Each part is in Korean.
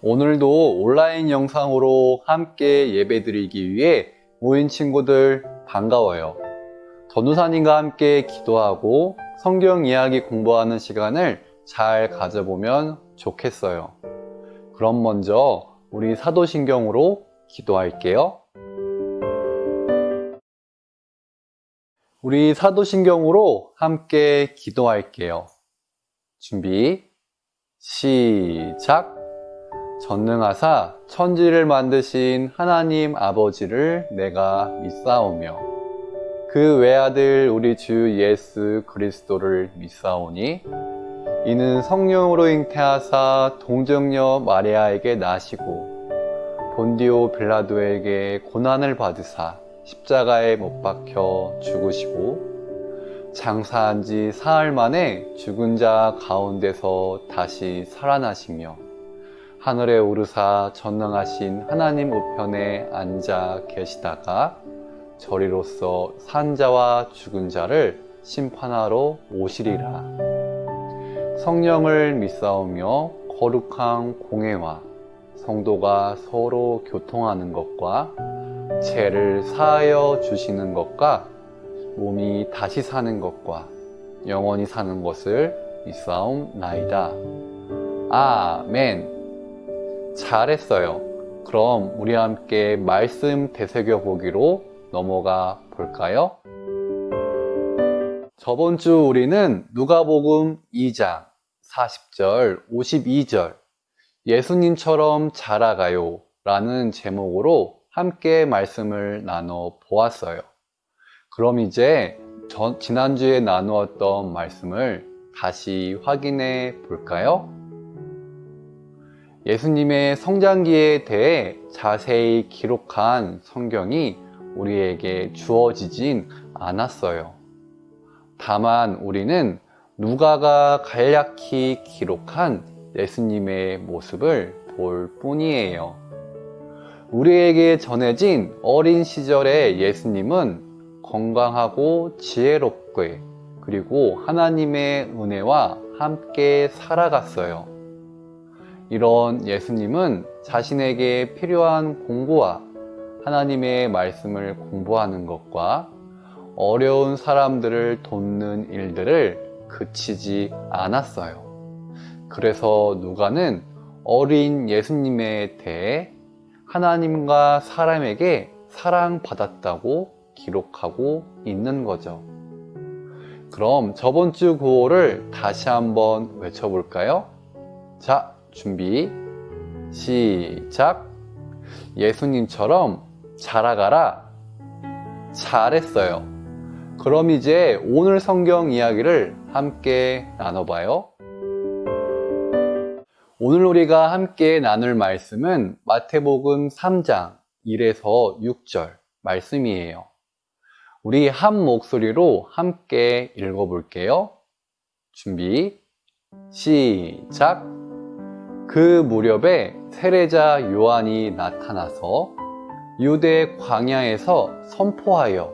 오늘도 온라인 영상으로 함께 예배드리기 위해 모인 친구들 반가워요. 전도사님과 함께 기도하고 성경 이야기 공부하는 시간을 잘 가져보면 좋겠어요. 그럼 먼저 우리 사도신경으로 기도할게요. 우리 사도신경으로 함께 기도할게요. 준비, 시작! 전능하사 천지를 만드신 하나님 아버지를 내가 믿사오며 그 외아들 우리 주 예수 그리스도를 믿사오니 이는 성령으로 잉태하사 동정녀 마리아에게 나시고 본디오 빌라도에게 고난을 받으사 십자가에 못 박혀 죽으시고 장사한 지 사흘 만에 죽은 자 가운데서 다시 살아나시며 하늘에 오르사 전능하신 하나님 우편에 앉아 계시다가 저리로서 산 자와 죽은 자를 심판하러 오시리라. 성령을 믿사오며 거룩한 공회와 성도가 서로 교통하는 것과 죄를 사하여 주시는 것과 몸이 다시 사는 것과 영원히 사는 것을 믿사옵나이다. 아멘. 잘했어요. 그럼 우리 함께 말씀 되새겨 보기로 넘어가 볼까요? 저번 주 우리는 누가복음 2장 40절, 52절 예수님처럼 자라가요 라는 제목으로 함께 말씀을 나눠 보았어요. 그럼 이제 지난주에 나누었던 말씀을 다시 확인해 볼까요? 예수님의 성장기에 대해 자세히 기록한 성경이 우리에게 주어지진 않았어요. 다만 우리는 누가가 간략히 기록한 예수님의 모습을 볼 뿐이에요. 우리에게 전해진 어린 시절의 예수님은 건강하고 지혜롭게 그리고 하나님의 은혜와 함께 살아갔어요. 이런 예수님은 자신에게 필요한 공부와 하나님의 말씀을 공부하는 것과 어려운 사람들을 돕는 일들을 그치지 않았어요. 그래서 누가는 어린 예수님에 대해 하나님과 사람에게 사랑받았다고 기록하고 있는 거죠. 그럼 저번 주 구호를 다시 한번 외쳐볼까요? 자, 준비, 시작! 예수님처럼 자라가라. 잘했어요. 그럼 이제 오늘 성경 이야기를 함께 나눠봐요. 오늘 우리가 함께 나눌 말씀은 마태복음 3장 1에서 6절 말씀이에요. 우리 한 목소리로 함께 읽어볼게요. 준비, 시작! 그 무렵에 세례자 요한이 나타나서 유대 광야에서 선포하여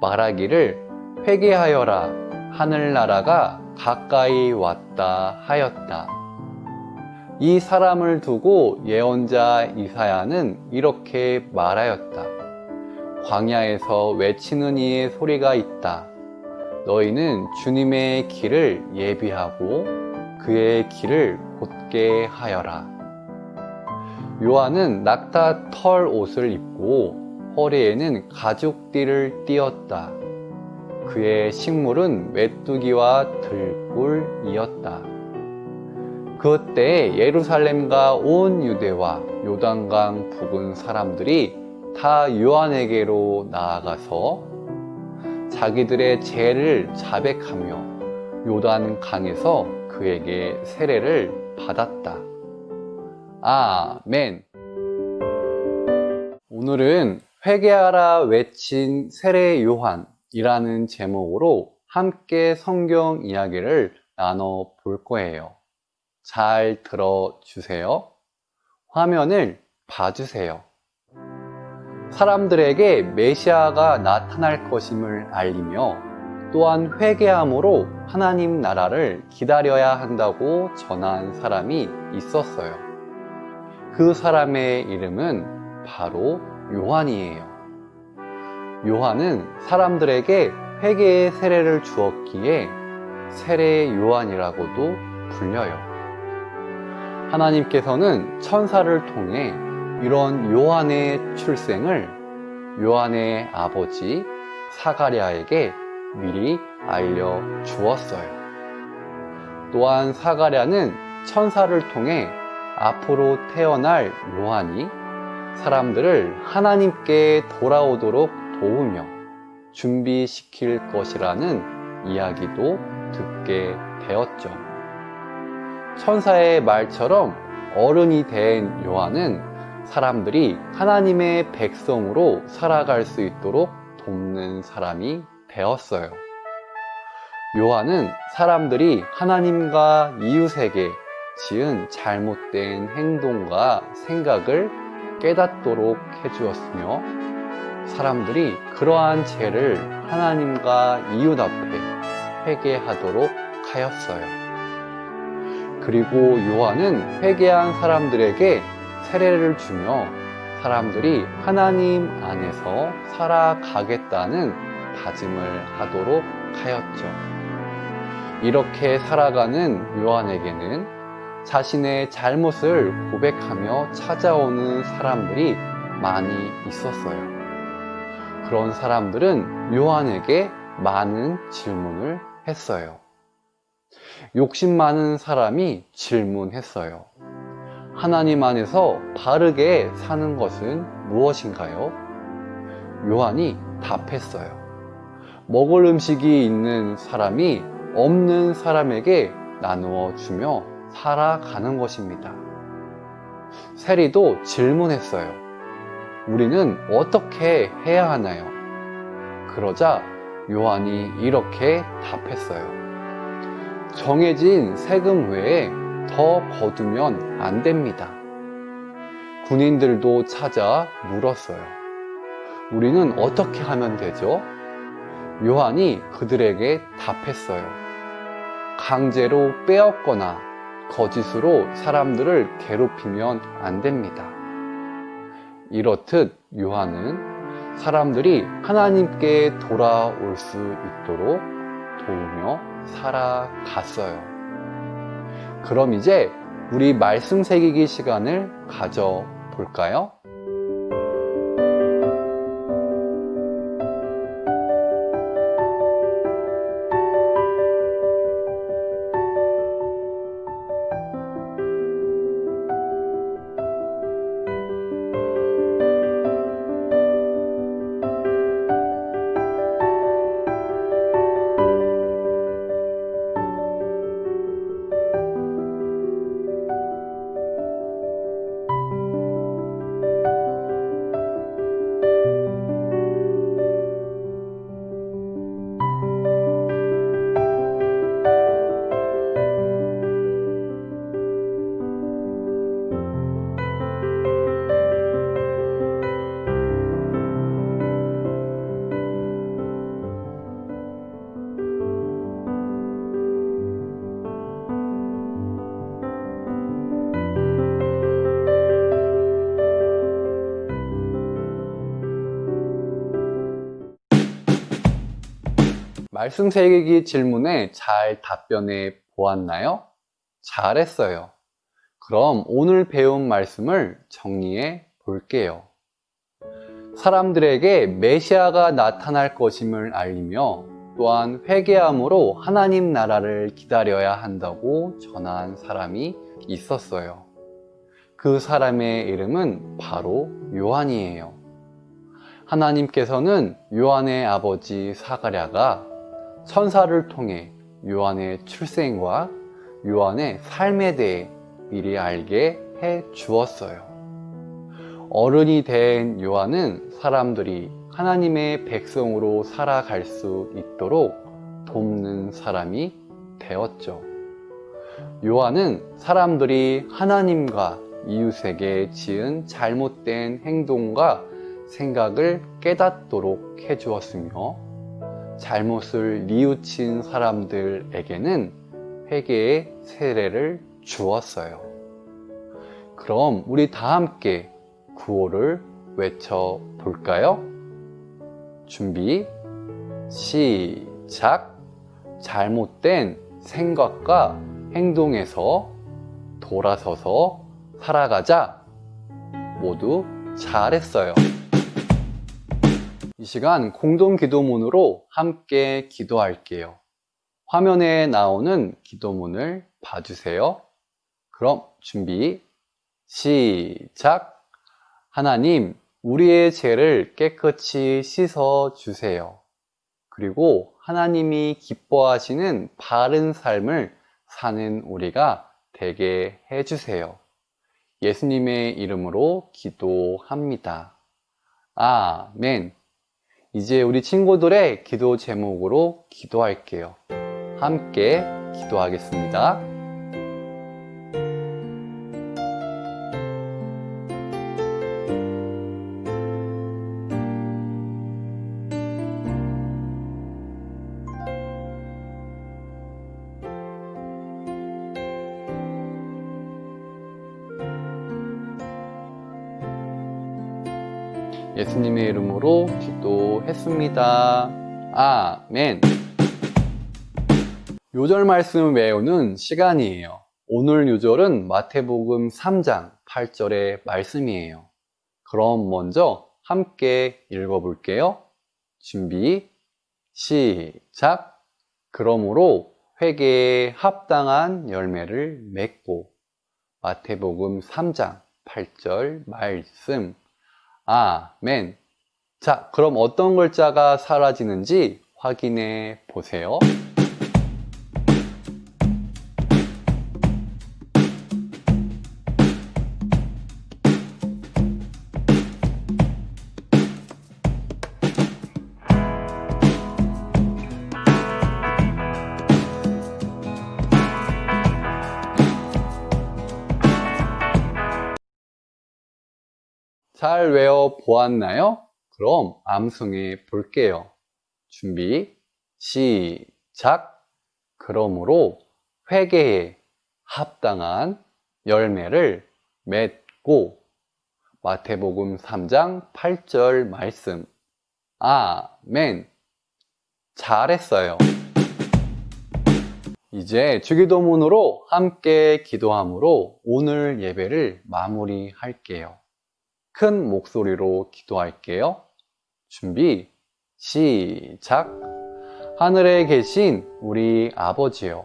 말하기를 회개하여라 하늘나라가 가까이 왔다 하였다. 이 사람을 두고 예언자 이사야는 이렇게 말하였다. 광야에서 외치는 이의 소리가 있다. 너희는 주님의 길을 예비하고 그의 길을 곧게 하여라. 요한은 낙타 털 옷을 입고 허리에는 가죽띠를 띠었다. 그의 식물은 메뚜기와 들꿀이었다. 그때 예루살렘과 온 유대와 요단강 부근 사람들이 다 요한에게로 나아가서 자기들의 죄를 자백하며 요단강에서 그에게 세례를 받았다. 아멘. 오늘은 회개하라 외친 세례 요한이라는 제목으로 함께 성경 이야기를 나눠 볼 거예요. 잘 들어주세요. 화면을 봐주세요. 사람들에게 메시아가 나타날 것임을 알리며 또한 회개함으로 하나님 나라를 기다려야 한다고 전한 사람이 있었어요. 그 사람의 이름은 바로 요한이에요. 요한은 사람들에게 회개의 세례를 주었기에 세례 요한이라고도 불려요. 하나님께서는 천사를 통해 이런 요한의 출생을 요한의 아버지 사가랴에게 미리 알려주었어요. 또한 사가랴는 천사를 통해 앞으로 태어날 요한이 사람들을 하나님께 돌아오도록 도우며 준비시킬 것이라는 이야기도 듣게 되었죠. 천사의 말처럼 어른이 된 요한은 사람들이 하나님의 백성으로 살아갈 수 있도록 돕는 사람이 되었어요. 요한은 사람들이 하나님과 이웃에게 지은 잘못된 행동과 생각을 깨닫도록 해주었으며 사람들이 그러한 죄를 하나님과 이웃 앞에 회개하도록 하였어요. 그리고 요한은 회개한 사람들에게 세례를 주며 사람들이 하나님 안에서 살아가겠다는 다짐을 하도록 하였죠. 이렇게 살아가는 요한에게는 자신의 잘못을 고백하며 찾아오는 사람들이 많이 있었어요. 그런 사람들은 요한에게 많은 질문을 했어요. 욕심 많은 사람이 질문했어요. 하나님 안에서 바르게 사는 것은 무엇인가요? 요한이 답했어요. 먹을 음식이 있는 사람이 없는 사람에게 나누어 주며 살아가는 것입니다. 세리도 질문했어요. 우리는 어떻게 해야 하나요? 그러자 요한이 이렇게 답했어요. 정해진 세금 외에 더 거두면 안 됩니다. 군인들도 찾아 물었어요. 우리는 어떻게 하면 되죠? 요한이 그들에게 답했어요. 강제로 빼앗거나 거짓으로 사람들을 괴롭히면 안 됩니다. 이렇듯 요한은 사람들이 하나님께 돌아올 수 있도록 도우며 살아갔어요. 그럼 이제 우리 말씀 새기기 시간을 가져볼까요? 말씀 새기기 질문에 잘 답변해 보았나요? 잘했어요. 그럼 오늘 배운 말씀을 정리해 볼게요. 사람들에게 메시아가 나타날 것임을 알리며 또한 회개함으로 하나님 나라를 기다려야 한다고 전한 사람이 있었어요. 그 사람의 이름은 바로 요한이에요. 하나님께서는 요한의 아버지 사가랴가 천사를 통해 요한의 출생과 요한의 삶에 대해 미리 알게 해 주었어요. 어른이 된 요한은 사람들이 하나님의 백성으로 살아갈 수 있도록 돕는 사람이 되었죠. 요한은 사람들이 하나님과 이웃에게 지은 잘못된 행동과 생각을 깨닫도록 해주었으며 잘못을 뉘우친 사람들에게는 회개의 세례를 주었어요. 그럼 우리 다 함께 구호를 외쳐볼까요? 준비, 시작! 잘못된 생각과 행동에서 돌아서서 살아가자. 모두 잘했어요. 이 시간 공동 기도문으로 함께 기도할게요. 화면에 나오는 기도문을 봐주세요. 그럼 준비, 시작! 하나님, 우리의 죄를 깨끗이 씻어 주세요. 그리고 하나님이 기뻐하시는 바른 삶을 사는 우리가 되게 해주세요. 예수님의 이름으로 기도합니다. 아멘. 이제 우리 친구들의 기도 제목으로 기도할게요. 함께 기도하겠습니다. 예수님의 이름으로 기도했습니다. 아멘. 요절 말씀 외우는 시간이에요. 오늘 요절은 마태복음 3장 8절의 말씀이에요. 그럼 먼저 함께 읽어볼게요. 준비, 시작! 그러므로 회개에 합당한 열매를 맺고. 마태복음 3장 8절 말씀. 아멘. 자, 그럼 어떤 글자가 사라지는지 확인해 보세요. 잘 외워 보았나요? 그럼 암송해 볼게요. 준비, 시작! 그러므로 회개에 합당한 열매를 맺고. 마태복음 3장 8절 말씀. 아멘. 잘했어요. 이제 주기도문으로 함께 기도함으로 오늘 예배를 마무리할게요. 큰 목소리로 기도할게요. 준비, 시작! 하늘에 계신 우리 아버지여,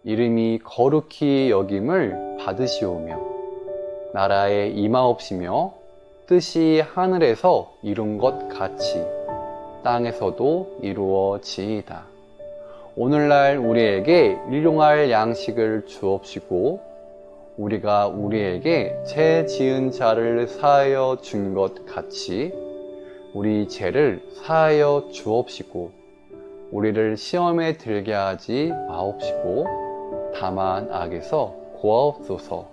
이름이 거룩히 여김을 받으시오며 나라에 임하옵시며 뜻이 하늘에서 이룬 것 같이 땅에서도 이루어지이다. 오늘날 우리에게 일용할 양식을 주옵시고 우리가 우리에게 죄 지은 자를 사하여 준 것 같이 우리 죄를 사하여 주옵시고 우리를 시험에 들게 하지 마옵시고 다만 악에서 구하옵소서.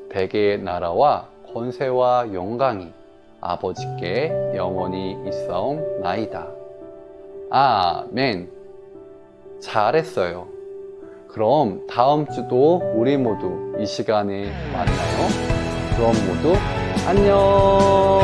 대개의 나라와 권세와 영광이 아버지께 영원히 있사옵나이다. 아멘. 잘했어요. 그럼 다음 주도 우리 모두 이 시간에 만나요. 그럼 모두 안녕.